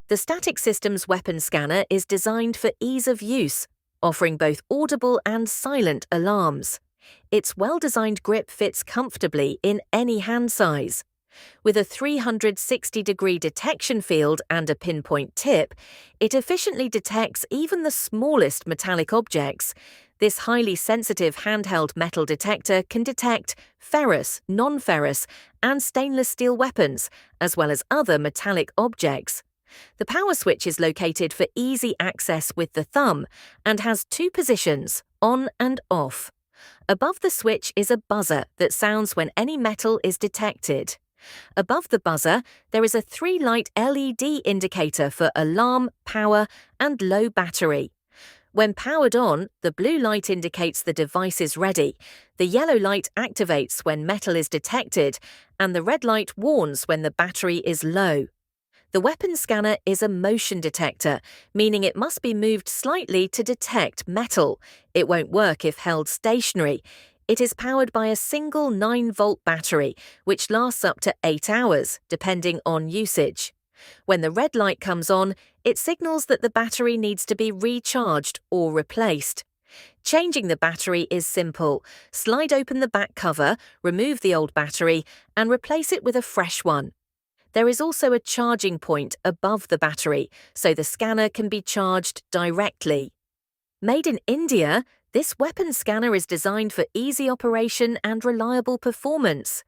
The Static Systems weapon scanner is designed for ease of use, offering both audible and silent alarms. Its well-designed grip fits comfortably in any hand size. With a 360-degree detection field and a pinpoint tip, it efficiently detects even the smallest metallic objects. This highly sensitive handheld metal detector can detect ferrous, non-ferrous, and stainless steel weapons, as well as other metallic objects. The power switch is located for easy access with the thumb and has two positions, on and off. Above the switch is a buzzer that sounds when any metal is detected. Above the buzzer, there is a 3-light LED indicator for alarm, power, and low battery. When powered on, the blue light indicates the device is ready, the yellow light activates when metal is detected, and the red light warns when the battery is low. The weapon scanner is a motion detector, meaning it must be moved slightly to detect metal. It won't work if held stationary. It is powered by a single 9-volt battery, which lasts up to 8 hours, depending on usage. When the red light comes on, it signals that the battery needs to be recharged or replaced. Changing the battery is simple. Slide open the back cover, remove the old battery, and replace it with a fresh one. There is also a charging point above the battery, so the scanner can be charged directly. Made in India, this weapon scanner is designed for easy operation and reliable performance.